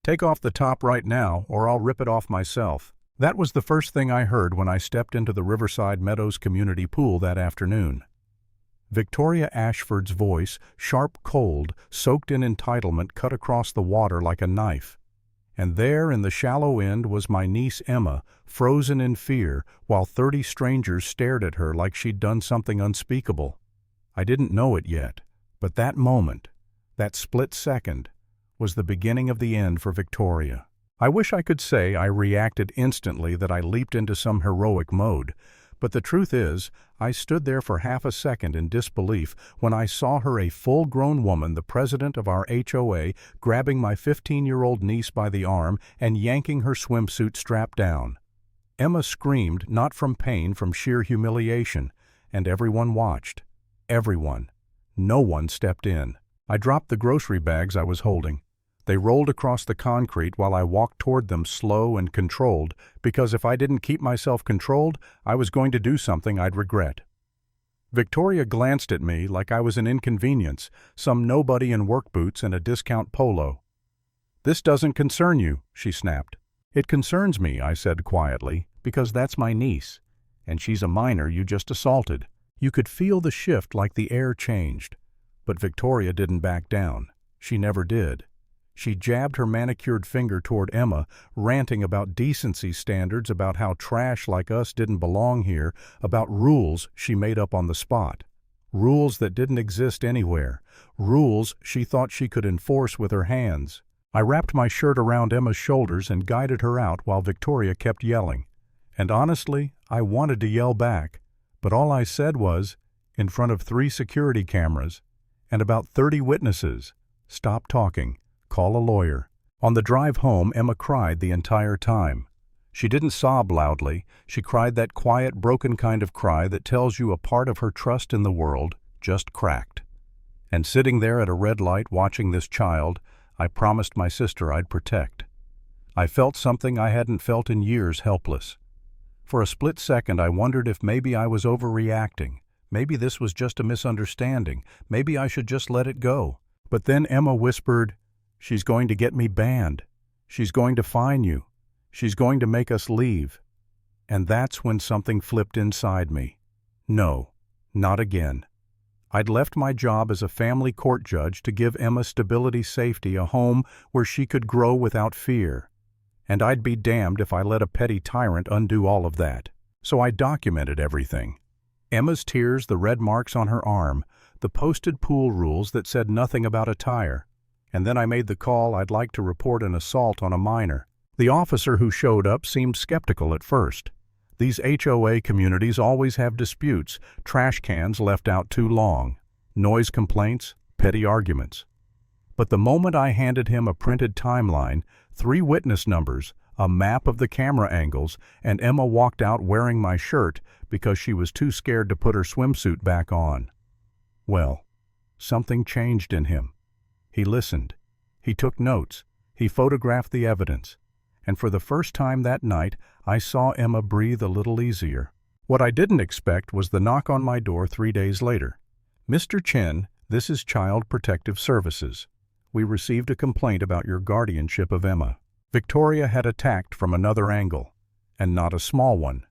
"Take off the top right now, or I'll rip it off myself." That was the first thing I heard when I stepped into the Riverside Meadows community pool that afternoon. Victoria Ashford's voice, sharp cold, soaked in entitlement, cut across the water like a knife. And there in the shallow end was my niece Emma, frozen in fear, while 30 strangers stared at her like she'd done something unspeakable. I didn't know it yet, but that moment, that split second, was the beginning of the end for Victoria. I wish I could say I reacted instantly, that I leaped into some heroic mode, but the truth is, I stood there for half a second in disbelief when I saw her, a full-grown woman, the president of our HOA, grabbing my 15-year-old niece by the arm and yanking her swimsuit strap down. Emma screamed, not from pain, from sheer humiliation, and everyone watched. Everyone. No one stepped in. I dropped the grocery bags I was holding. They rolled across the concrete while I walked toward them, slow and controlled, because if I didn't keep myself controlled, I was going to do something I'd regret. Victoria glanced at me like I was an inconvenience, some nobody in work boots and a discount polo. "This doesn't concern you," she snapped. "It concerns me," I said quietly, "because that's my niece, and she's a minor you just assaulted." You could feel the shift, like the air changed. But Victoria didn't back down. She never did. She jabbed her manicured finger toward Emma, ranting about decency standards, about how trash like us didn't belong here, about rules she made up on the spot. Rules that didn't exist anywhere. Rules she thought she could enforce with her hands. I wrapped my shirt around Emma's shoulders and guided her out while Victoria kept yelling. And honestly, I wanted to yell back, but all I said was, in front of 3 security cameras and about 30 witnesses, "Stop talking. Call a lawyer." On the drive home, Emma cried the entire time. She didn't sob loudly. She cried that quiet, broken kind of cry that tells you a part of her trust in the world just cracked. And sitting there at a red light watching this child, I promised my sister I'd protect. I felt something I hadn't felt in years, helpless. For a split second, I wondered if maybe I was overreacting. Maybe this was just a misunderstanding. Maybe I should just let it go. But then Emma whispered, "She's going to get me banned. She's going to fine you. She's going to make us leave." And that's when something flipped inside me. No, not again. I'd left my job as a family court judge to give Emma stability, safety, a home where she could grow without fear. And I'd be damned if I let a petty tyrant undo all of that. So I documented everything. Emma's tears, the red marks on her arm, the posted pool rules that said nothing about a tire. And then I made the call I'd like to report an assault on a minor. The officer who showed up seemed skeptical at first. These HOA communities always have disputes, trash cans left out too long, noise complaints, petty arguments. But the moment I handed him a printed timeline, 3 witness numbers, a map of the camera angles, and Emma walked out wearing my shirt because she was too scared to put her swimsuit back on. Well, something changed in him. He listened. He took notes. He photographed the evidence. And for the first time that night, I saw Emma breathe a little easier. What I didn't expect was the knock on my door 3 days later. "Mr. Chen, this is Child Protective Services. We received a complaint about your guardianship of Emma." Victoria had attacked from another angle, and not a small one.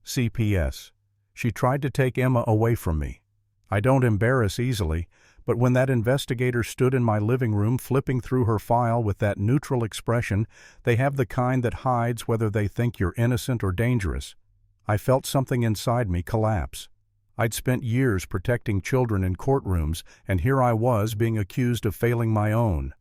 CPS. She tried to take Emma away from me. I don't embarrass easily, but when that investigator stood in my living room flipping through her file with that neutral expression, they have the kind that hides whether they think you're innocent or dangerous, I felt something inside me collapse. I'd spent years protecting children in courtrooms, and here I was being accused of failing my own.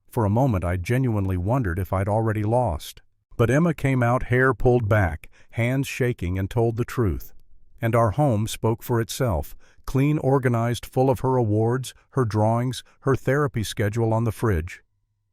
For a moment I genuinely wondered if I'd already lost. But Emma came out, hair pulled back, hands shaking, and told the truth. And our home spoke for itself, clean, organized, full of her awards, her drawings, her therapy schedule on the fridge.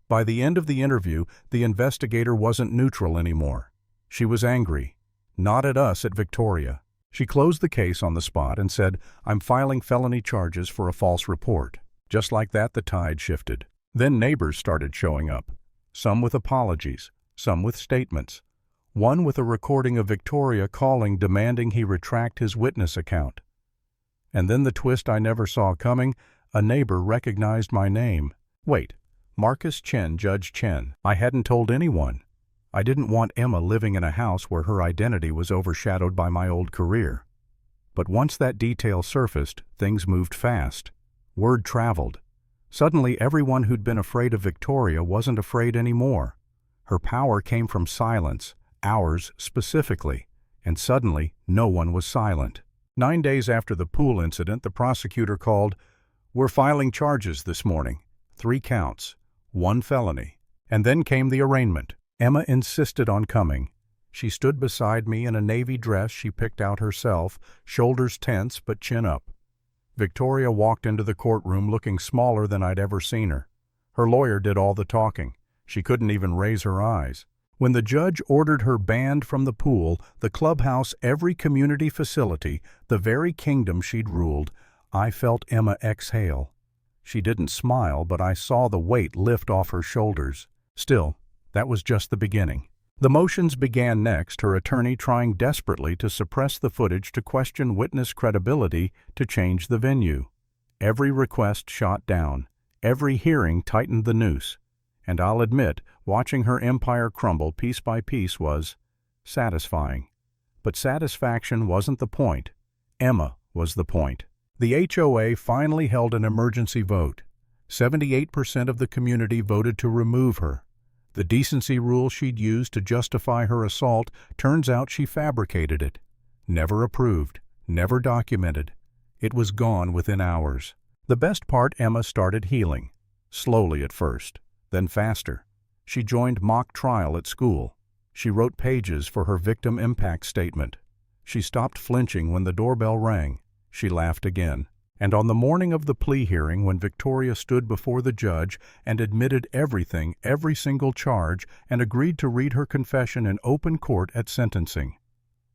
By the end of the interview, the investigator wasn't neutral anymore. She was angry. Not at us, at Victoria. She closed the case on the spot and said, "I'm filing felony charges for a false report." Just like that, the tide shifted. Then neighbors started showing up, some with apologies, some with statements. One with a recording of Victoria calling, demanding he retract his witness account. And then the twist I never saw coming, a neighbor recognized my name. "Wait, Marcus Chen, Judge Chen. I hadn't told anyone. I didn't want Emma living in a house where her identity was overshadowed by my old career. But once that detail surfaced, things moved fast. Word traveled. Suddenly, everyone who'd been afraid of Victoria wasn't afraid anymore. Her power came from silence, ours specifically, and suddenly, no one was silent. 9 days after the pool incident, the prosecutor called, "We're filing charges this morning. 3 counts, 1 felony." And then came the arraignment. Emma insisted on coming. She stood beside me in a navy dress she picked out herself, shoulders tense but chin up. Victoria walked into the courtroom looking smaller than I'd ever seen her. Her lawyer did all the talking. She couldn't even raise her eyes. When the judge ordered her banned from the pool, the clubhouse, every community facility, the very kingdom she'd ruled, I felt Emma exhale. She didn't smile, but I saw the weight lift off her shoulders. Still, that was just the beginning. The motions began next, her attorney trying desperately to suppress the footage to question witness credibility to change the venue. Every request shot down. Every hearing tightened the noose. And I'll admit, watching her empire crumble piece by piece was satisfying. But satisfaction wasn't the point. Emma was the point. The HOA finally held an emergency vote. 78% of the community voted to remove her. The decency rule she'd used to justify her assault, turns out she fabricated it. Never approved, never documented. It was gone within hours. The best part, Emma started healing. Slowly at first, then faster. She joined mock trial at school. She wrote pages for her victim impact statement. She stopped flinching when the doorbell rang. She laughed again. And on the morning of the plea hearing, when Victoria stood before the judge and admitted everything, every single charge, and agreed to read her confession in open court at sentencing,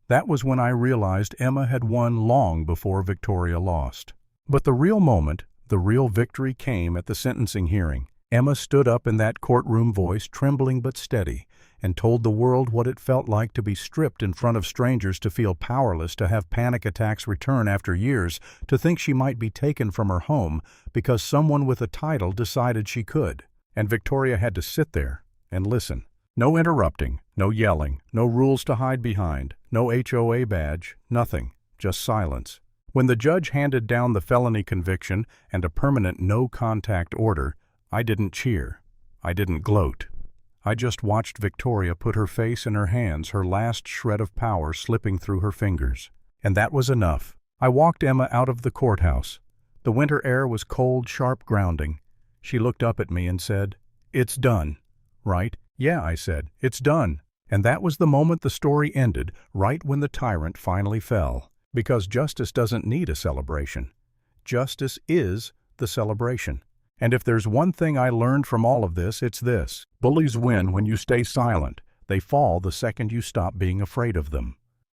that was when I realized Emma had won long before Victoria lost. But the real moment, the real victory came at the sentencing hearing. Emma stood up in that courtroom, voice trembling but steady, and told the world what it felt like to be stripped in front of strangers, to feel powerless, to have panic attacks return after years, to think she might be taken from her home because someone with a title decided she could. And Victoria had to sit there and listen. No interrupting, no yelling, no rules to hide behind, no HOA badge, nothing, just silence. When the judge handed down the felony conviction and a permanent no-contact order, I didn't cheer. I didn't gloat. I just watched Victoria put her face in her hands, her last shred of power slipping through her fingers. And that was enough. I walked Emma out of the courthouse. The winter air was cold, sharp grounding. She looked up at me and said, "It's done." "Right?" "Yeah," I said, "it's done." And that was the moment the story ended, right when the tyrant finally fell. Because justice doesn't need a celebration. Justice is the celebration. And if there's one thing I learned from all of this, it's this: bullies win when you stay silent. They fall the second you stop being afraid of them.